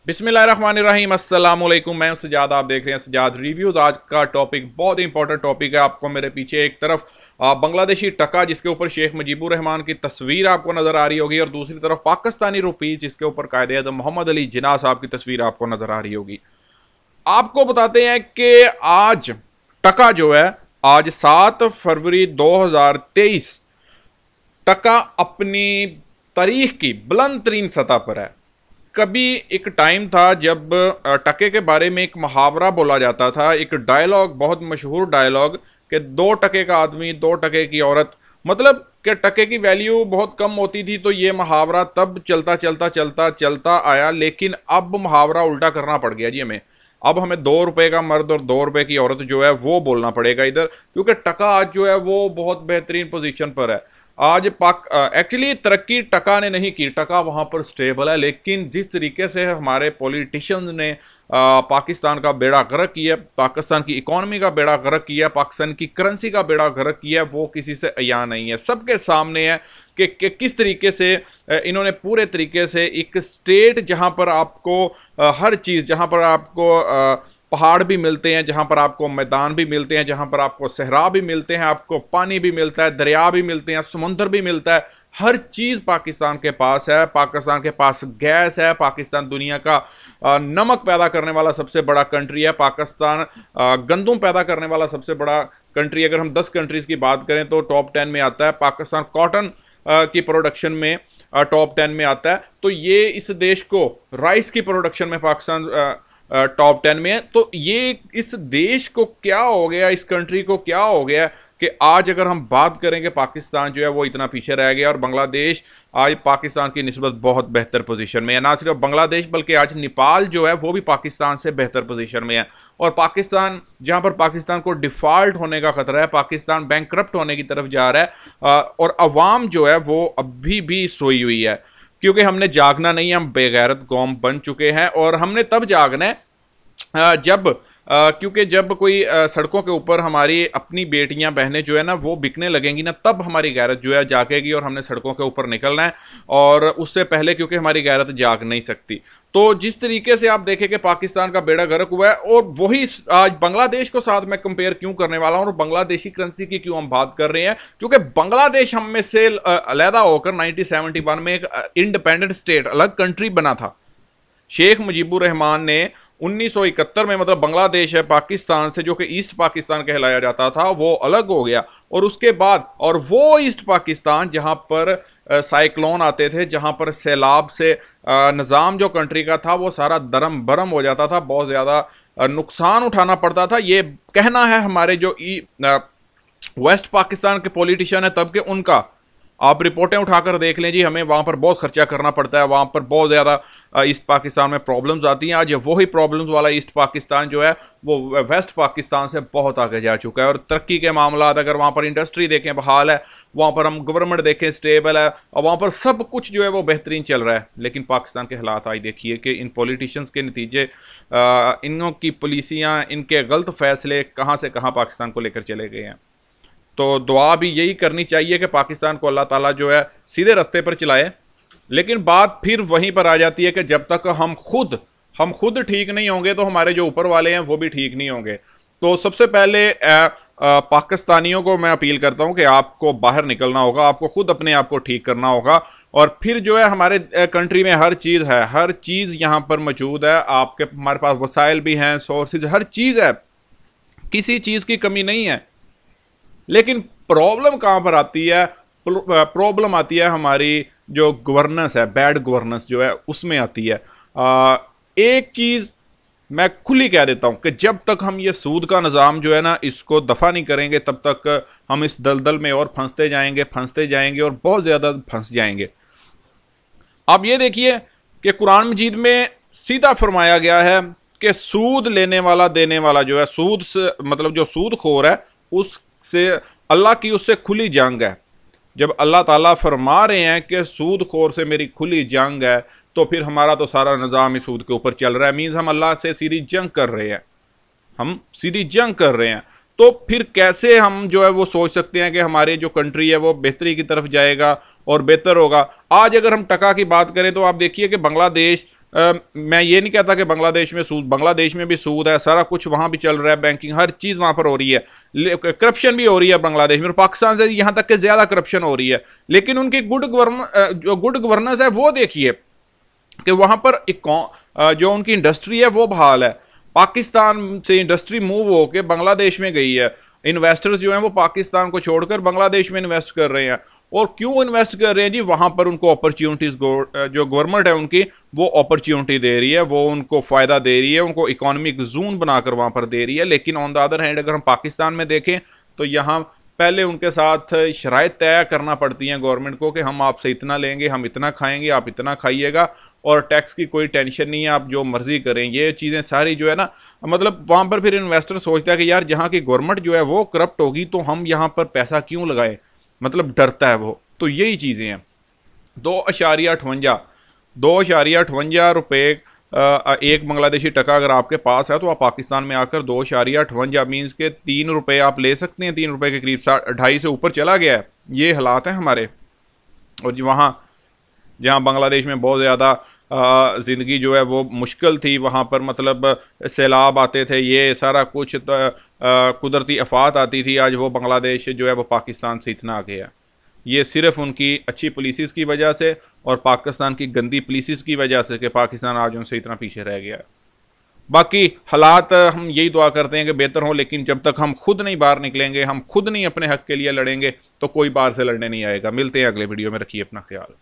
बिस्मिल्लाहिर्रहमानिर्रहीम अस्सलाम वालेकुम। मैं हूं सजाद, आप देख रहे हैं सजाद रिव्यूज़। आज का टॉपिक बहुत ही इंपॉर्टेंट टॉपिक है। आपको मेरे पीछे एक तरफ बांग्लादेशी टका जिसके ऊपर शेख मुजीबुर रहमान की तस्वीर आपको नज़र आ रही होगी, और दूसरी तरफ पाकिस्तानी रुपी जिसके ऊपर कायदे-ए-आज़म मोहम्मद अली जिन्ना साहब की तस्वीर आपको नज़र आ रही होगी। आपको बताते हैं कि आज टका जो है, आज 7 फरवरी 2023 टका अपनी तारीख की बुलंद तरीन सतह पर है। कभी एक टाइम था जब टके के बारे में एक मुहावरा बोला जाता था, एक डायलॉग, बहुत मशहूर डायलॉग, कि 2 टके का आदमी 2 टके की औरत, मतलब कि टके की वैल्यू बहुत कम होती थी। तो ये मुहावरा तब चलता आया, लेकिन अब मुहावरा उल्टा करना पड़ गया जी हमें। अब हमें 2 रुपए का मर्द और 2 रुपए की औरत जो है वो बोलना पड़ेगा इधर, क्योंकि टका आज जो है वो बहुत बेहतरीन पोजीशन पर है। आज एक्चुअली तरक्की टका ने नहीं की, टका वहाँ पर स्टेबल है, लेकिन जिस तरीके से हमारे पॉलिटिशियंस ने पाकिस्तान का बेड़ा गर्क किया, पाकिस्तान की इकॉनमी का बेड़ा गर्क किया, पाकिस्तान की करेंसी का बेड़ा गर्क किया, वो किसी से अया नहीं है, सबके सामने है कि किस तरीके से इन्होंने पूरे तरीके से एक स्टेट जहाँ पर आपको हर चीज़, जहाँ पर आपको पहाड़ भी मिलते हैं, जहाँ पर आपको मैदान भी मिलते हैं, जहाँ पर आपको सहरा भी मिलते हैं, आपको पानी भी मिलता है, दरिया भी मिलते हैं, समुंदर भी मिलता है, हर चीज़ पाकिस्तान के पास है। पाकिस्तान के पास गैस है। पाकिस्तान दुनिया का नमक पैदा करने वाला सबसे बड़ा कंट्री है। पाकिस्तान गंदम पैदा करने वाला सबसे बड़ा कंट्री। अगर हम 10 कंट्रीज़ की बात करें तो टॉप 10 में आता है। पाकिस्तान कॉटन की प्रोडक्शन में टॉप 10 में आता है। तो ये इस देश को, राइस की प्रोडक्शन में पाकिस्तान टॉप 10 में है। तो ये इस देश को क्या हो गया, इस कंट्री को क्या हो गया कि आज अगर हम बात करें कि पाकिस्तान जो है वो इतना पीछे रह गया, और बांग्लादेश आज पाकिस्तान की निस्बत बहुत बेहतर पोजीशन में है। ना सिर्फ बांग्लादेश बल्कि आज नेपाल जो है वो भी पाकिस्तान से बेहतर पोजीशन में है। और पाकिस्तान, जहां पर पाकिस्तान को डिफ़ॉल्ट होने का खतरा है, पाकिस्तान बैंकक्रप्ट होने की तरफ जा रहा है, और अवाम जो है वो अभी भी सोई हुई है, क्योंकि हमने जागना नहीं है। हम बेगैरत कौम बन चुके हैं, और हमने तब जागना है जब क्योंकि जब कोई सड़कों के ऊपर हमारी अपनी बेटियां बहनें जो है ना वो बिकने लगेंगी ना, तब हमारी गैरत जो है जागेगी, और हमने सड़कों के ऊपर निकलना है। और उससे पहले क्योंकि हमारी गैरत जाग नहीं सकती। तो जिस तरीके से आप देखें कि पाकिस्तान का बेड़ा गर्क हुआ है, और वही आज बांग्लादेश को साथ में कंपेयर क्यों करने वाला हूं, और बांग्लादेशी करेंसी की क्यों हम बात कर रहे हैं, क्योंकि बांग्लादेश हम में से अलहदा होकर 1971 में एक इंडिपेंडेंट स्टेट, अलग कंट्री बना था। शेख मुजीबुर रहमान ने 1971 में, मतलब बांग्लादेश है पाकिस्तान से, जो कि ईस्ट पाकिस्तान कहलाया जाता था, वो अलग हो गया। और उसके बाद, और वो ईस्ट पाकिस्तान जहां पर साइक्लोन आते थे, जहां पर सैलाब से निज़ाम जो कंट्री का था वो सारा दरम बरम हो जाता था, बहुत ज़्यादा नुकसान उठाना पड़ता था। ये कहना है हमारे जो वेस्ट पाकिस्तान के पॉलिटिशियन है तब के, उनका। आप रिपोर्टें उठाकर देख लें जी, हमें वहाँ पर बहुत खर्चा करना पड़ता है, वहाँ पर बहुत ज़्यादा ईस्ट पाकिस्तान में प्रॉब्लम्स आती हैं। आज वही प्रॉब्लम्स वाला ईस्ट पाकिस्तान जो है वो वेस्ट पाकिस्तान से बहुत आगे जा चुका है। और तरक्की के मामला, अगर वहाँ पर इंडस्ट्री देखें बहाल है, वहाँ पर हम गवर्नमेंट देखें स्टेबल है, और वहाँ पर सब कुछ जो है वो बेहतरीन चल रहा है। लेकिन पाकिस्तान के हालात आज देखिए कि इन पॉलिटिशियंस के नतीजे, इनों की पॉलिसियाँ, इनके गलत फैसले कहाँ से कहाँ पाकिस्तान को लेकर चले गए हैं। तो दुआ भी यही करनी चाहिए कि पाकिस्तान को अल्लाह ताला जो है सीधे रास्ते पर चलाए। लेकिन बात फिर वहीं पर आ जाती है कि जब तक हम खुद ठीक नहीं होंगे तो हमारे जो ऊपर वाले हैं वो भी ठीक नहीं होंगे। तो सबसे पहले पाकिस्तानियों को मैं अपील करता हूं कि आपको बाहर निकलना होगा, आपको खुद अपने आप को ठीक करना होगा। और फिर जो है हमारे कंट्री में हर चीज़ है, हर चीज़ यहाँ पर मौजूद है। हमारे पास वसाइल भी हैं, सोर्सेज, हर चीज़ है, किसी चीज़ की कमी नहीं है। लेकिन प्रॉब्लम कहाँ पर आती है? प्रॉब्लम आती है हमारी जो गवर्नेंस है, बैड गवर्नेंस जो है उसमें आती है। एक चीज़ मैं खुली कह देता हूँ कि जब तक हम ये सूद का निज़ाम जो है ना इसको दफ़ा नहीं करेंगे, तब तक हम इस दलदल में और फंसते जाएंगे और बहुत ज़्यादा फंस जाएंगे। आप ये देखिए कि कुरान मजीद में सीधा फरमाया गया है कि सूद लेने वाला देने वाला जो है, सूद से मतलब जो सूद खोर है उससे अल्लाह की उससे खुली जंग है। जब अल्लाह ताला फरमा रहे हैं कि सूद खोर से मेरी खुली जंग है, तो फिर हमारा तो सारा निज़ाम ही सूद के ऊपर चल रहा है। मीन्स हम अल्लाह से सीधी जंग कर रहे हैं। तो फिर कैसे हम जो है वो सोच सकते हैं कि हमारी जो कंट्री है वो बेहतरी की तरफ जाएगा और बेहतर होगा। आज अगर हम टका की बात करें तो आप देखिए कि बांग्लादेश मैं ये नहीं कहता कि बांग्लादेश में सूद, बांग्लादेश में भी सूद है, सारा कुछ वहाँ भी चल रहा है, बैंकिंग हर चीज़ वहाँ पर हो रही है, करप्शन भी हो रही है बांग्लादेश में, और पाकिस्तान से यहाँ तक कि ज़्यादा करप्शन हो रही है। लेकिन उनकी जो गुड गवर्नेंस है वो देखिए कि वहाँ पर जो उनकी इंडस्ट्री है वो बहाल है। पाकिस्तान से इंडस्ट्री मूव होकर बांग्लादेश में गई है, इन्वेस्टर्स जो हैं वो पाकिस्तान को छोड़कर बांग्लादेश में इन्वेस्ट कर रहे हैं। और क्यों इन्वेस्ट कर रहे हैं जी? वहाँ पर उनको अपॉर्चुनिटीज़, जो गवर्नमेंट है उनकी वो अपॉर्चुनिटी दे रही है, वो उनको फ़ायदा दे रही है, उनको इकोनॉमिक जोन बनाकर वहाँ पर दे रही है। लेकिन ऑन द अदर हैंड अगर हम पाकिस्तान में देखें तो यहाँ पहले उनके साथ शराइत तय करना पड़ती हैं गवर्नमेंट को कि हम आपसे इतना लेंगे, हम इतना खाएंगे, आप इतना खाइएगा, और टैक्स की कोई टेंशन नहीं है, आप जो मर्जी करें। ये चीज़ें सारी जो है ना, मतलब वहाँ पर फिर इन्वेस्टर सोचता है कि यार जहाँ की गवर्नमेंट जो है वो करप्ट होगी तो हम यहाँ पर पैसा क्यों लगाएं, मतलब डरता है वो। तो यही चीज़ें हैं। 2.58 रुपये एक बांग्लादेशी टका अगर आपके पास है तो आप पाकिस्तान में आकर 2.58 मीन्स के 3 रुपये आप ले सकते हैं। 3 रुपये के करीब 2.5 से ऊपर चला गया है। ये हालात हैं हमारे। और वहाँ जहाँ बांग्लादेश में बहुत ज़्यादा ज़िंदगी जो है वो मुश्किल थी, वहाँ पर मतलब सैलाब आते थे, ये सारा कुछ कुदरती आफात आती थी, आज वो बांग्लादेश जो है वो पाकिस्तान से इतना आगे है। ये सिर्फ उनकी अच्छी पुलिस की वजह से और पाकिस्तान की गंदी पुलिस की वजह से कि पाकिस्तान आज उनसे इतना पीछे रह गया है। बाकी हालात हम यही दुआ करते हैं कि बेहतर हो, लेकिन जब तक हम खुद नहीं बाहर निकलेंगे, हम खुद नहीं अपने हक के लिए लड़ेंगे, तो कोई बाहर से लड़ने नहीं आएगा। मिलते हैं अगले वीडियो में, रखिए अपना ख्याल।